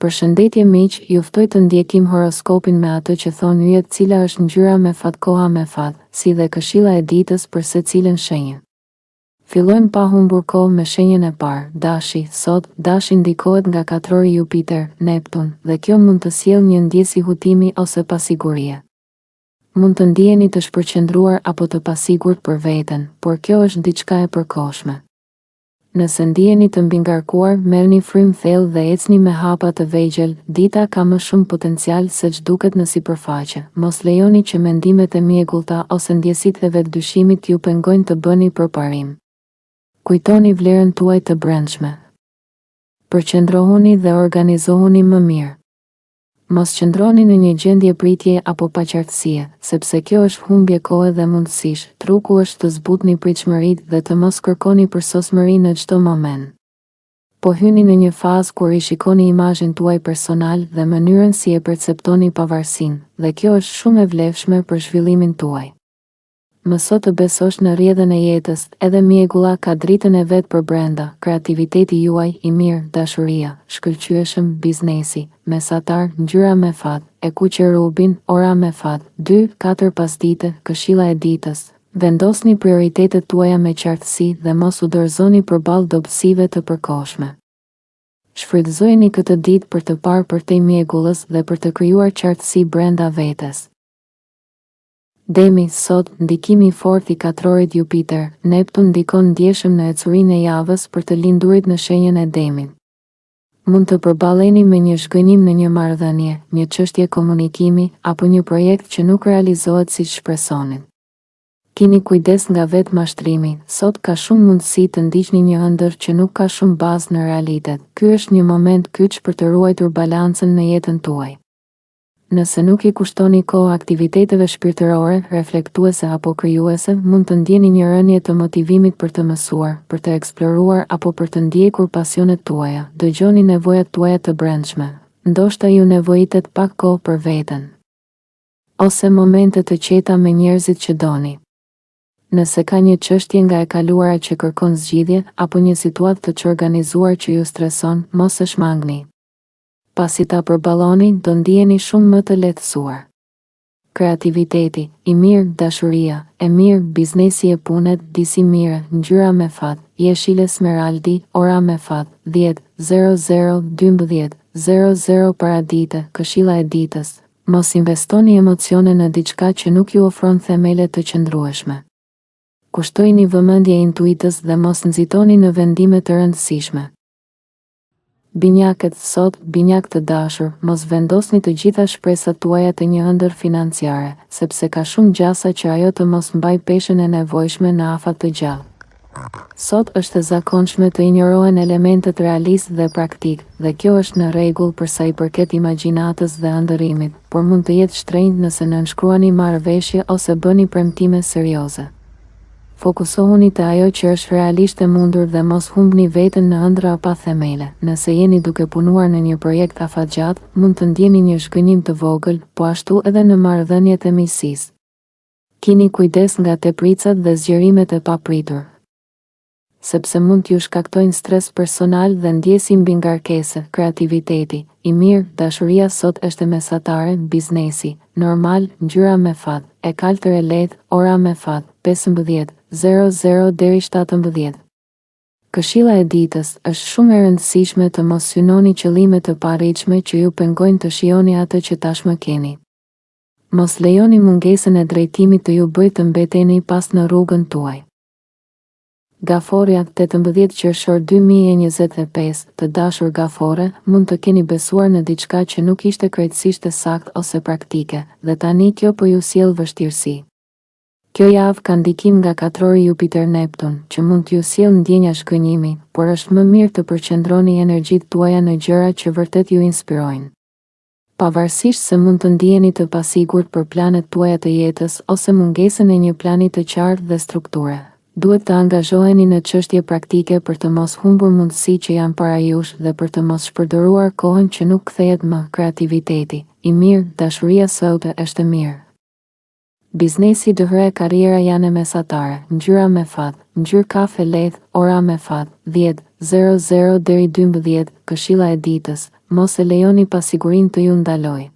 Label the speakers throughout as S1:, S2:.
S1: Përshëndetje miq, ju ftoj të ndjekim horoskopin me atë që thon yjet, cila është ngjyra me fat, koha me fat, si dhe këshilla e ditës për secilën shenjë. Fillojmë pa humbur kohë me shenjën e parë, Dashi. Sot, Dashi ndikohet nga katrori Jupiter, Neptun, dhe kjo mund të sjellë një ndjesë hutimi ose pasigurie. Mund të ndiheni të shpërqendruar apo të pasigurt për veten, por kjo është diçka e përkohshme. Nëse ndiheni të mbingarkuar, merrni frymë thellë dhe ecni me hapa të vegjël. Dita ka më shumë potencial se ç'duket në sipërfaqe. Mos lejoni që mendimet e mjegullta ose ndjesitë e vetdyshimit t'ju pengojnë të bëni përparim. Kujtoni vlerën tuaj të brendshme. Përqendrohuni dhe organizohuni më mirë. Mos qëndroni në një gjendje pritje apo paqartësie, sepse kjo është humbje kohe dhe mundësish. Truku është të zbutni pritshmëritë dhe të mos kërkoni përsosmëri në çdo moment. Po hyni në një fazë kur i shikoni imazhin tuaj personal dhe mënyrën si e perceptoni pavarësinë, dhe kjo është shumë e vlefshme për zhvillimin tuaj. Mëso të besosh në rrjedhën e jetës, edhe mjegulla ka dritën e vet për brenda. Kreativiteti juaj i mirë, dashuria, shkëlqyeshëm, biznesi, mesatar, ngjyra me fat, e kuqe rubin, ora me fat, 2-4 pasdite, këshilla e ditës. Vendosni prioritetet tuaja me qartësi dhe mos u dorëzoni përballë dobësive të përkohshme. Shfrytëzojeni këtë ditë për të parë përtej mjegullës dhe për të krijuar qartësi brenda vetes. Demi. Sot, ndikimi i fortë i katrorit Jupiter, Neptun ndikon ndjeshëm në ecurinë e javës për të lindurit në shenjën e Demit. Mund të përballeni me një zhgënjim në një marrëdhënie, një çështje komunikimi, apo një projekt që nuk realizohet siç shpresonin. Kini kujdes nga vetë mashtrimi. Sot ka shumë mundësi të ndiqni një ëndër që nuk ka shumë bazë në realitet. Ky është një moment kyç për të ruajtur balancën në jetën tuaj. Nëse nuk i kushtoni kohë aktiviteteve shpirtërore, reflektuese apo krijuese, mund të ndjeni një rënje të motivimit për të mësuar, për të eksploruar apo për të ndjekur pasionet tuaja. Dëgjoni nevojat tuaja të brendshme. Ndoshta ju nevojitet pak kohë për veten, ose momente të qeta me njerëzit që doni. Nëse ka një çështje nga e kaluara që kërkon zgjidhje, apo një situatë të çorganizuar që ju streson, mos e shmangni. Pasi ta përballoni, do ndiheni shumë më të lehtësuar. Kreativiteti i mirë, dashuria e mirë, biznesi e punet, disi mire, ngjyra me fat, jeshile smeraldi, ora me fat, 10-00-12-00 paradite, këshilla e ditës. Mos investoni emocione në diçka që nuk ju ofron themele të qëndrueshme. Kushtojini vëmendje intuitës dhe mos nxitoni në vendime të rëndësishme. Binjakët. Sot, binjak të dashur, mos vendosni të gjitha shpresat tuaja te një ëndër financiare, sepse ka shumë gjasa që ajo të mos mbaj peshën e nevojshme në afat të gjallë. Sot është e zakonshme të injorohen elementet realist dhe praktik, dhe kjo është në rregull për sa i përket imagjinatës dhe ëndërrimit, por mund të jetë shtrenjtë nëse nënshkruani marrëveshje ose bëni premtime serioze. Fokusohuni te ajo që është realisht e mundur dhe mos humbni veten në ëndra pa themele. Nëse jeni duke punuar në një projekt afatgjatë, mund të ndjeni një zhgënjim të vogël, po ashtu edhe në marrëdhëniet e miqësisë. Kini kujdes nga tepricat dhe zgjerimet e papritur, sepse mund t'ju shkaktojnë stres personal dhe ndjesi mbingarkese. Kreativiteti i mirë, dashuria sot është mesatare, biznesi normal, ngjyra me fat, e kaltër e lehtë, ora me fat, 15-00-17. Këshilla e ditës është shumë e rëndësishme të mos synoni qëllime të parritshme që ju pengojnë të shijoni atë që tashmë keni. Mos lejoni mungesën e drejtimit të ju bëjë të mbeteni pas në rrugën tuaj. Gaforia. 18 qershor 2025. Të dashur gafore, mund të keni besuar në diçka që nuk ishte krejtësisht e saktë ose praktike, dhe tani kjo po ju sjell vështirësi. Kjo javë ka ndikim nga katrori Jupiter Neptun, që mund t'ju sjellë ndjenja shkënjimi, por është më mirë të përqendroni energjitë tuaja në gjëra që vërtet ju inspirojnë. Pavarësisht se mund të ndiheni të pasigurt për planet tuaja të jetës ose mungesën e një plani të qartë dhe strukture, duhet të angazhoheni në çështje praktike për të mos humbur mundësi që janë para jush dhe për të mos shpërdoruar kohën që nuk kthehet më. Kreativiteti i mirë, dashuria sot është e mirë. Biznesi, dëhre, karriera janë mesatare, ngjyra me fat, ngjyrë kafe lehtë, ora me fat, 10-00-12, këshilla e ditës. mos e lejoni pasigurinë të ju ndaloj.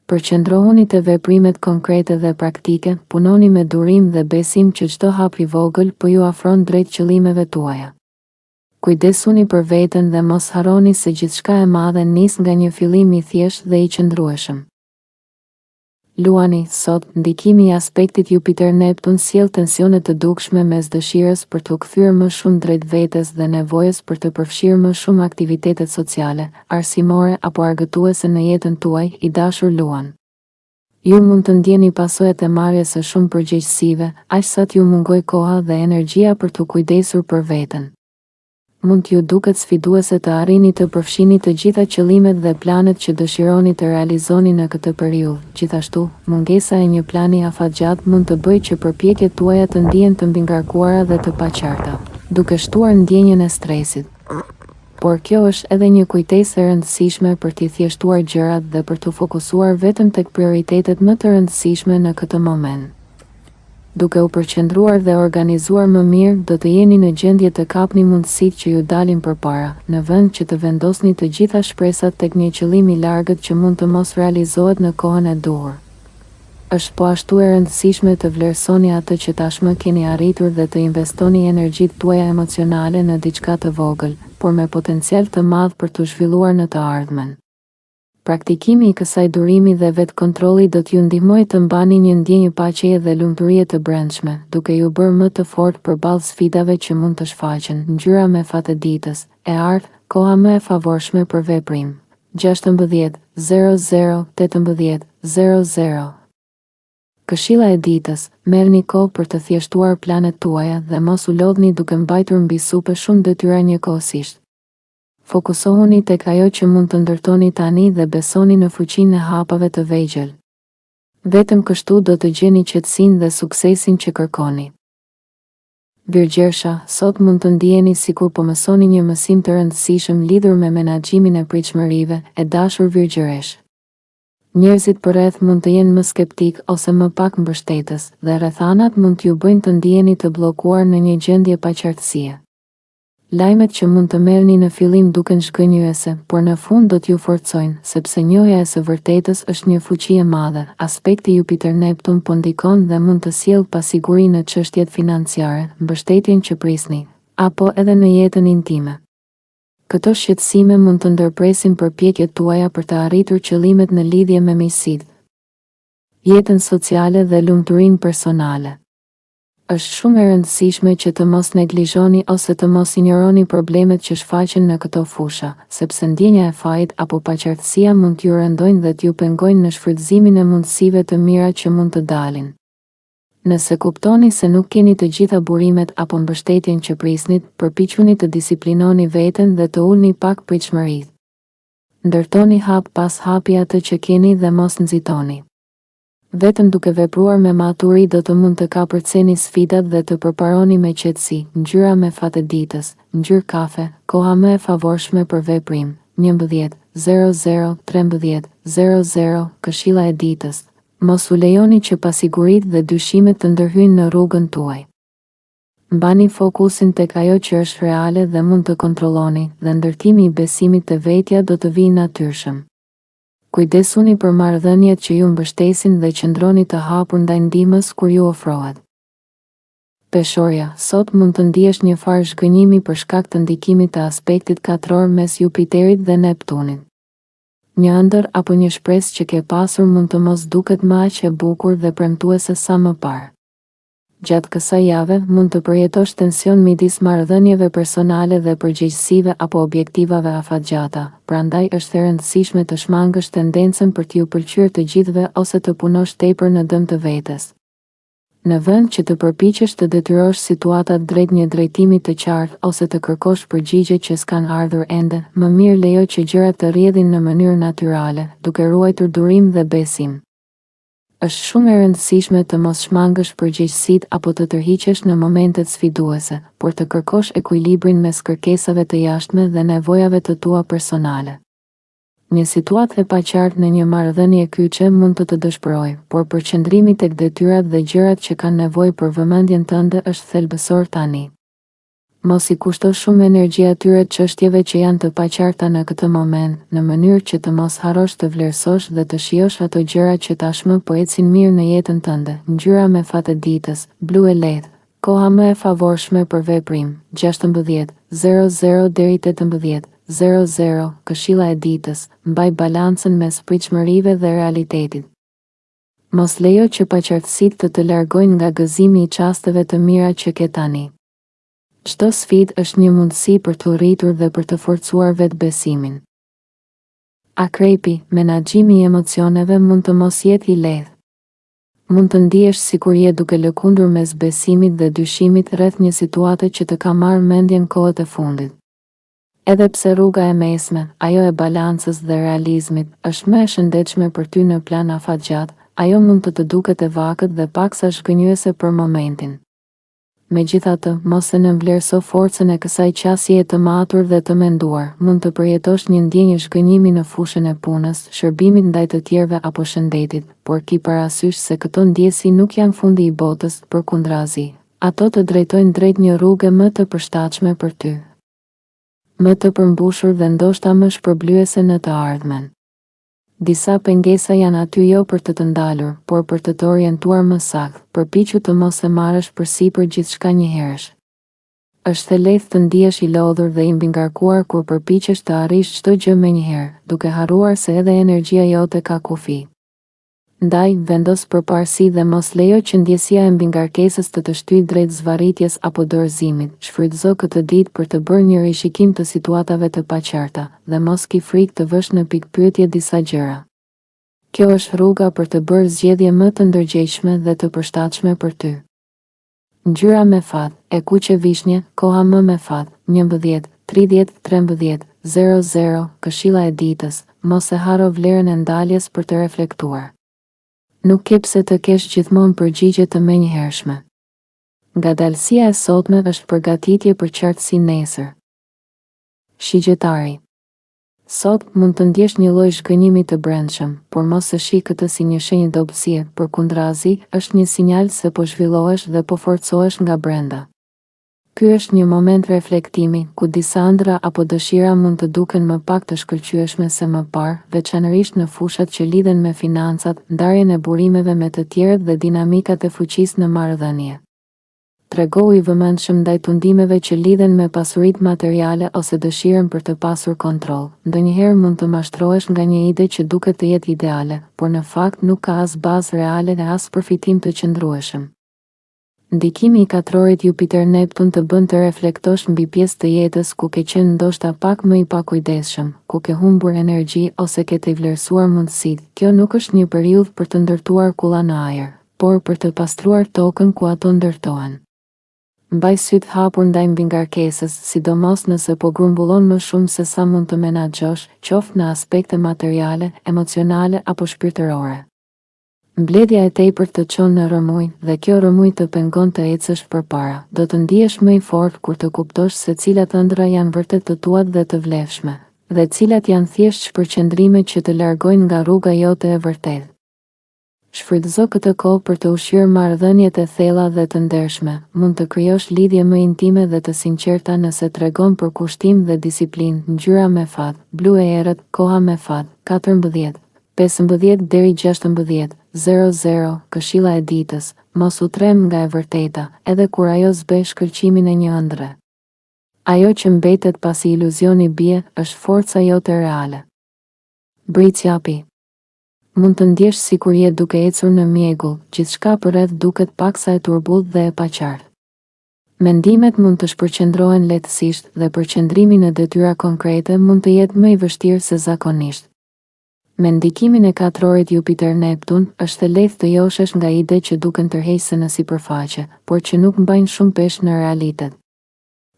S1: Përqendrohuni te veprimet konkrete dhe praktike, punoni me durim dhe besim që çdo hap i vogël po ju afron drejt qëllimeve tuaja. Kujdesuni për veten dhe mos harroni se gjithçka e madhe nis nga një fillim i thjeshtë dhe i qëndrueshëm. Luani, sot, ndikimi i aspektit Jupiter-Neptun sjell tensione të dukshme mes dëshirës për të kthyer më shumë drejt vetes dhe nevojës për të përfshirë më shumë aktivitetet sociale, arsimore apo argëtuese në jetën tuaj, i dashur Luan. Ju mund të ndjeni pasojat e marrjes së shumë përgjegjësive, aq sa t'ju mungoj koha dhe energjia për të kujdesur për veten. Mund t'ju duket sfiduese të arrini të përfshini të gjitha qëllimet dhe planet që dëshironi të realizoni në këtë periudhë. Gjithashtu, mungesa e një plani afatgjatë mund të bëjë që përpjekjet tuaja të ndihen të mbingarkuara dhe të paqarta, duke shtuar ndjenjën e stresit. Por kjo është edhe një kujtesë e rëndësishme për t'i thjeshtuar gjërat dhe për t'u fokusuar vetëm tek prioritetet më të rëndësishme në këtë moment. Duke u përqendruar dhe organizuar më mirë, do të jeni në gjendje të kapni mundësitë që ju dalin përpara, në vend që të vendosni të gjitha shpresat tek një qëllim i largët që mund të mos realizohet në kohën e duhur. Është po ashtu e rëndësishme të vlerësoni atë që tashmë keni arritur dhe të investoni energjitë tuaja emocionale në diçka të vogël, por me potencial të madh për të zhvilluar në të ardhmen. Praktikimi i kësaj durimi dhe vetë kontrolli do t'ju ndihmojë të mbani një ndjenjë paqeje dhe lumturie të brendshme, duke ju bërë më të fortë përballë sfidave që mund të shfaqen. Ngjyra me fat e ditës, e ardh, koha më e favorshme për veprim. 16:00-18:00. Këshilla e ditës, merrni kohë për të thjeshtuar planet tuaja dhe mos u lodhni duke mbajtur mbi supe shumë detyra njëkohësisht. Fokusohuni tek ajo që mund të ndërtoni tani dhe besoni në fuqinë e hapave të vegjël. Vetëm kështu do të gjeni qetësinë dhe suksesin që kërkoni. Virgjersha, sot mund të ndiheni sikur po mësoni një mësim të rëndësishëm lidhur me menaxhimin e pritshmërive, e dashur Virgjeresh. Njerëzit përreth mund të jenë më skeptik ose më pak mbështetës, dhe rrethanat mund t'ju bëjnë të ndiheni të bllokuar në një gjendje paqartësie. Lajmet që mund të merrni në fillim duken shgënjyese, por në fund do t'ju forcojnë, sepse njohja e së vërtetës është një fuqi e madhe. Aspekti Jupiter-Neptun po ndikon dhe mund të sjellë pasiguri në çështjet financiare, mbështetjen që prisni, apo edhe në jetën intime. Këto shqetësime mund të ndërpresin përpjekjet tuaja për të arritur qëllimet në lidhje me miqësitë, jetën sociale dhe lumturinë personale. Është shumë e rëndësishme që të mos neglizhoni ose të mos injoroni problemet që shfaqen në këto fusha, sepse ndjenja e fajit apo paqartësia mund t'ju rëndojnë dhe t'ju pengojnë në shfrytëzimin e mundësive të mira që mund të dalin. Nëse kuptoni se nuk keni të gjitha burimet apo mbështetjen që prisnit, përpiquni të disiplinoni veten dhe të ulni pak pritshmëritë. Ndërtoni hap pas hapi atë që keni dhe mos nxitoni. Vetëm duke vepruar me maturi do të mund të kapërceni sfidat dhe të përparoni me qetësi. Ngjyra me fat e ditës, ngjyrë kafe, koha më e favorshme për veprim, 11:00-13:00. Këshilla e ditës, mos u lejoni që pasiguritë dhe dyshimet të ndërhyjnë në rrugën tuaj. Mbani fokusin tek ajo që është reale dhe mund të kontrolloni, dhe ndërtimi i besimit të vetja do të vijë natyrshëm. Kujdesuni për marrëdhëniet që ju mbështesin dhe qëndroni të hapur ndaj ndihmës kur ju ofrohet. Peshorja, sot mund të ndihesh një farë zhgënjimi për shkak të ndikimit të aspektit katror mes Jupiterit dhe Neptunit. Një ëndër apo një shpresë që ke pasur mund të mos duket më aq e bukur dhe premtuese sa më parë. Gjatë kësaj jave mund të përjetosh tension midis marrëdhënieve personale dhe përgjegjësive apo objektivave afatgjata, prandaj është e rëndësishme të shmangësh tendencën për t'ju pëlqyer të gjithëve ose të punosh tepër në dëm të vetes. Në vend që të përpiqesh të detyrosh situatat drejt një drejtimi të qartë ose të kërkosh përgjigje që s'kan ardhur ende, më mirë lejo që gjërat të rrjedhin në mënyrë natyrale, duke ruajtur durim dhe besim. Është shumë e rëndësishme të mos shmangësh përgjegjësitë apo të tërhiqesh në momentet sfiduese, por të kërkosh ekuilibrin mes kërkesave të jashtme dhe nevojave të tua personale. Një situatë e paqartë në një marrëdhënie kyçe mund të dëshpërojë, por përqendrimi tek detyrat dhe gjërat që kanë nevojë për vëmendjen tënde është thelbësor tani. Mos i kushto shumë energji atyre çështjeve që janë të paqarta në këtë moment, në mënyrë që të mos harrosh të vlerësosh dhe të shijosh ato gjëra që tashmë po ecin mirë në jetën tënde. Ngjyra me fat e ditës, blu e lehtë. Koha më e favorshme për veprim, 16:00 deri 18:00, këshilla e ditës, mbaj balancën mes pritshmërive dhe realitetit. Mos lejo që paqartësitë të largojnë nga gëzimi i çasteve të mira që ke tani. Çdo sfidë është një mundësi për të rritur dhe për të forcuar vetbesimin. Akrepi, menaxhimi i emocioneve mund të mos jetë i lehtë. Mund të ndihesh sikur je duke lëkundur mes besimit dhe dyshimit rreth një situate që të ka marrë mendjen kohët e fundit. Edhe pse rruga e mesme, ajo e balancës dhe realizmit, është më e shëndetshme për ty në plan afatgjat, ajo mund të duket e vakët dhe paksa zhgënjyese për momentin. Megjithatë, mos e nënvlerëso forcën e kësaj qasje të matur dhe të menduar. Mund të përjetosh një ndjenjë zhgënjimi në fushën e punës, shërbimit ndaj të tjerëve apo shëndetit, por ki parasysh se këto ndjesi nuk janë fundi i botës, përkundrazi. Ato të drejtojnë drejt një rruge më të përshtatshme për ty. Më të përmbushur dhe ndoshta më shpërblyese në të ardhmen. Disa pengesa janë aty jo për të ndalur, por për të orientuar më saktë. Përpiqu të mos e marrësh përsipër gjithçka njëherësh. Është e lehtë të ndihesh i lodhur dhe i mbingarkuar kur përpiqesh të arrish çdo gjë menjëherë, duke harruar se edhe energjia jote ka kufi. Ndaj, vendos përparësi dhe mos lejo që ndjesia e mbingarkesës të shtyjë drejt zvarritjes apo dorëzimit. Shfrytëzo këtë ditë për të bërë një rishikim të situatave të paqarta dhe mos ki frikë të vësh në pikpyetje disa gjëra. Kjo është rruga për të bërë zgjedhje më të ndërgjegjshme dhe të përshtatshme për ty. Ngjyra me fat, e kuqe vishnje, koha më me fat, 11:30-13:00, këshilla e ditës, mos e harro vlerën e ndaljes për të reflektuar. Nuk ke pse të kesh gjithmonë përgjigje të menjëhershme. Ngadalësia e sotme është përgatitje për qartësi nesër. Shigjetari. Sot mund të ndjesh një lloj zhgënjimi të brendshëm, por mos e shih këtë si një shenjë dobësie, përkundrazi, është një sinjal se po zhvillohesh dhe po forcohesh nga brenda. Ky është një moment reflektimi, ku disa ëndra apo dëshira mund të duken më pak të shkëlqyeshme se më parë, veçanërisht në fushat që lidhen me financat, ndarjen e burimeve me të tjerët dhe dinamikat e fuqisë në marrëdhënie. Tregohu i vëmendshëm ndaj tundimeve që lidhen me pasuritë materiale ose dëshirën për të pasur kontroll. Ndonjëherë mund të mashtrohesh nga një ide që duket të jetë ideale, por në fakt nuk ka as bazë reale dhe as përfitim të qëndrueshëm. Ndikimi i katrorit Jupiter-Neptun të bën të reflektosh mbi pjesë të jetës ku ke qenë ndoshta pak më i pakujdesshëm, ku ke humbur energji ose ke të vlerësuar mundësitë. Kjo nuk është një periudhë për të ndërtuar kulla në ajër, por për të pastruar tokën ku ato ndërtohen. Mbaj syt hapur ndaj mbingarkesës, sidomos nëse po grumbullon më shumë se sa mund të menaxhosh, qoftë në aspekte materiale, emocionale apo shpirtërore. Mbledhja e tepërt të çon në rëmuj dhe kjo rëmuj të pengon të ecësh përpara. Do të ndihesh më i fortë kur të kuptosh se cilat ëndra janë vërtet të tuat dhe të vlefshme, dhe cilat janë thjesht shpërqendrime që të largojnë nga rruga jote e vërtetë. Shfrytëzo këtë kohë për të ushqyer marrëdhëniet e thella dhe të ndershme. Mund të krijosh lidhje më intime dhe të sinqerta nëse tregon për kushtim dhe disiplinë. Ngjyra me fat, blu e errët, koha me fat, 14:15 deri 16:00, këshilla e ditës, mos u trem nga e vërteta, edhe kur ajo zbe shkëlqimin e një ëndre. Ajo që mbetet pasi iluzioni bie, është forca jote reale. Bricjapi. Mund të ndjesh sikur je duke ecur në mjegull, gjithçka përreth duket paksa e turbullt dhe e paqartë. Mendimet mund të shpërqendrohen lehtësisht dhe përqendrimi në detyra konkrete mund të jetë më i vështirë se zakonisht. Me ndikimin e katrorit Jupiter-Neptun, është e lehtë të joshesh nga ide që duken tërheqëse në sipërfaqe, por që nuk mbajnë shumë peshë në realitet.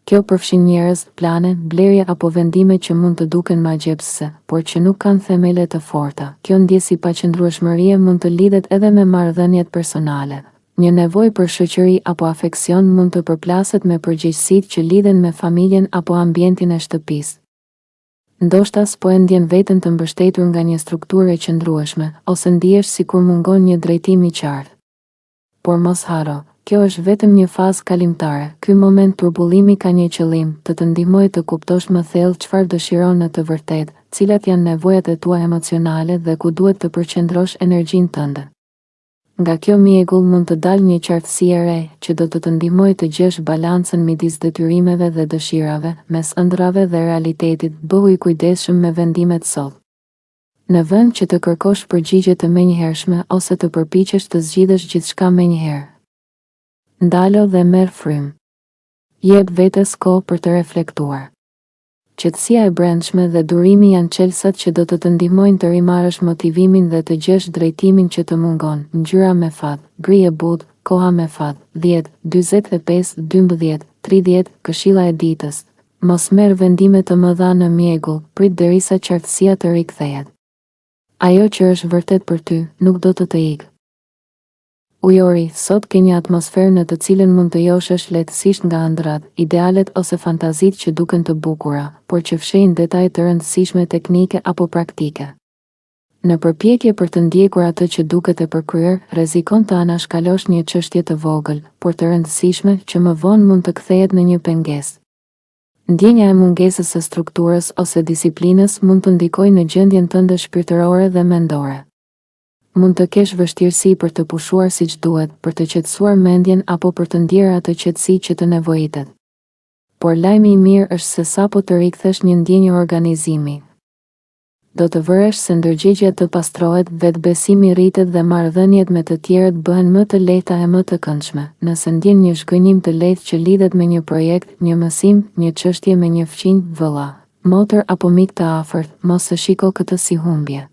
S1: Kjo përfshin njerëz, plane, blerje apo vendime që mund të duken magjepsëse, por që nuk kanë themele të forta. Kjo ndjesi paqëndrueshmërie mund të lidhet edhe me marrëdhëniet personale. Një nevojë për shoqëri apo afeksion mund të përplaset me përgjegjësitë që lidhen me familjen apo ambientin e shtëpisë. Ndoshta s'po e ndjen veten të mbështetur nga një strukturë e qëndrueshme, ose ndihesh sikur mungon një drejtim i qartë. Por mos harro, kjo është vetëm një fazë kalimtare. Ky moment turbullimi ka një qëllim, të ndihmojë të kuptosh më thellë çfarë dëshiron në të vërtetë, cilat janë nevojat e tua emocionale dhe ku duhet të përqendrosh energjinë tënde. Nga kjo mjegull mund të dalë një qartësi e re, që do të ndihmojë të gjesh balancën midis detyrimeve dhe dëshirave, mes ëndrave dhe realitetit. Bëhu i kujdesshëm me vendimet sot. Në vend që të kërkosh përgjigje të menjëhershme ose të përpiqesh të zgjidhësh gjithçka menjëherë, ndalo dhe merr frymë. Jep vetes kohë për të reflektuar. Qetësia e brendshme dhe durimi janë çelësat që do të ndihmojnë të rimarrësh motivimin dhe të gjesh drejtimin që të mungon. Ngjyra me fat, gri e butë, koha me fat, 10, 45, 12, 30, këshilla e ditës. Mos merr vendime të mëdha në mjegull, prit derisa qartësia të rikthehet. Ajo që është vërtet për ty, nuk do të ikë. Ujori, sot ke një atmosferë në të cilën mund të joshesh lehtësisht nga ëndrat, idealet ose fantazitë që duken të bukura, por që fshehin detaje të rëndësishme teknike apo praktike. Në përpjekje për të ndjekur atë që duket e përkryer, rrezikon të anashkalosh një çështje të vogël, por të rëndësishme që më vonë mund të kthehet në një pengesë. Ndjenja e mungesës së strukturës ose disiplinës mund të ndikojë në gjendjen tënde shpirtërore dhe mendore. Mund të kesh vështirësi për të pushuar siç duhet, për të qetësuar mendjen apo për të ndjerë atë qetësi që të nevojitet. Por lajmi i mirë është se sapo të rikthesh një ndjenjë organizimi, do të vëresh se ndërgjegjja të pastrohet, vetbesimi rritet dhe marrëdhëniet me të tjerët bëhen më të lehta e më të këndshme. Nëse ndjen një zhgënjim të lehtë që lidhet me një projekt, një mësim, një çështje me një fëmijë, vëlla, motër apo mik të afërt, mos e shiko këtë si humbje.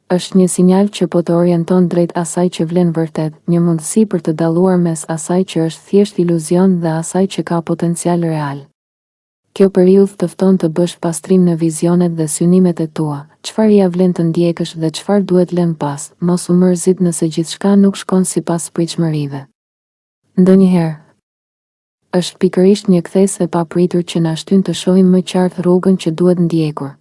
S1: Është një sinjal që po të orienton drejt asaj që vlen vërtet, një mundësi për të dalluar mes asaj që është thjesht iluzion dhe asaj që ka potencial real. Kjo periudhë të fton të bësh pastrim në vizionet dhe synimet e tua, çfarë ja vlen të ndjekësh dhe çfarë duhet lënë pas. Mos u mërzit nëse gjithçka nuk shkon sipas pritshmërive. Ndonjëherë është pikërisht një kthes e papritur që na shtyn të shohim më qartë rrugën që duhet ndjekur.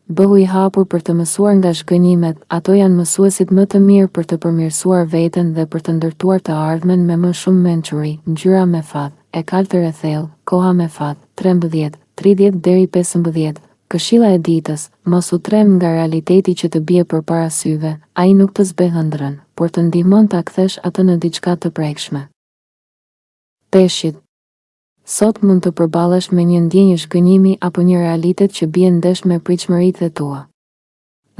S1: Bëhu i hapur për të mësuar nga zhgënjimet, ato janë mësuesit më të mirë për të përmirësuar veten dhe për të ndërtuar të ardhmen me më shumë mençuri. Ngjyra me fat, e kaltër e thellë, koha me fat, 13, 30 deri 15, këshilla e ditës, mos u trem nga realiteti që të bie përpara syve, ai nuk të zbe ëndrrën, por të ndihmon ta kthesh atë në diçka të prekshme. Peshqit. Sot mund të përballesh me një ndjenjë zhgënjimi apo një realitet që bie ndesh me pritshmëritë e tua.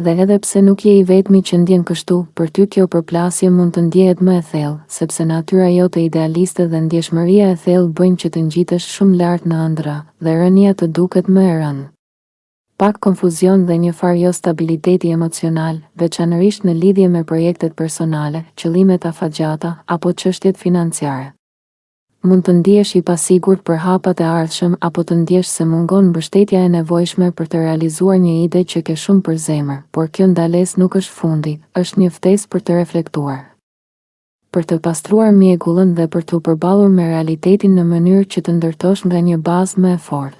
S1: Dhe edhe pse nuk je i vetmi që ndjen kështu, për ty kjo përplasje mund të ndjehet më e thellë, sepse natyra jote idealiste dhe ndjeshmëria e thellë bëjnë që të ngjitesh shumë lart në ëndra dhe rënia të duket më e rëndë. Pak konfuzion dhe një farë jo stabiliteti emocional, veçanërisht në lidhje me projektet personale, qëllimet afatgjata apo çështjet financiare. Mund të ndihesh i pasigurt për hapat e ardhshëm apo të ndjesh se mungon mbështetja e nevojshme për të realizuar një ide që ke shumë për zemër, por kjo ndalesë nuk është fundi, është një ftesë për të reflektuar. Për të pastruar mjegullën dhe për të përballur me realitetin në mënyrë që të ndërtosh nga një bazë më e fortë.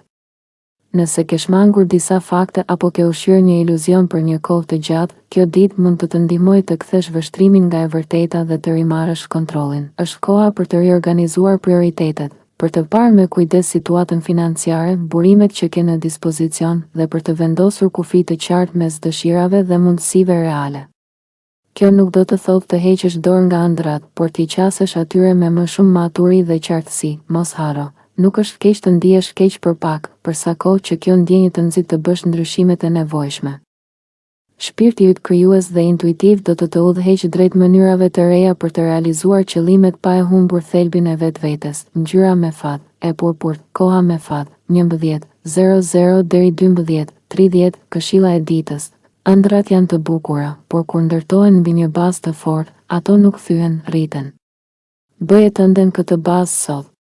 S1: Nëse ke shmangur disa fakte apo ke ushqyer një iluzion për një kohë të gjatë, kjo ditë mund të të ndihmojë të kthesh vështrimin nga e vërteta dhe të rimarrësh kontrollin. Është koha për të riorganizuar prioritetet, për të parë me kujdes situatën financiare, burimet që ke në dispozicion dhe për të vendosur kufi të qartë mes dëshirave dhe mundësive reale. Kjo nuk do të thotë të heqësh dorë nga ëndrat, por t'i qasesh atyre me më shumë maturi dhe qartësi. Mos haro. Nuk është keq të ndihesh keq për pak, për sa kohë që kjo ndjenjë të nxit të bësh ndryshimet e nevojshme. Shpirti yt krijues dhe intuitiv do të udhëheqë drejt mënyrave të reja për të realizuar qëllimet pa e humbur thelbin e vetvetes. Ngjyra me fat, e purpurt, koha me fat, 11, 00 deri 12, 30, këshilla e ditës. Ëndrat janë të bukura, por kur ndërtohen mbi një bazë të fortë, ato nuk thyen, rriten. Bëje të ndën këtë bazë sot.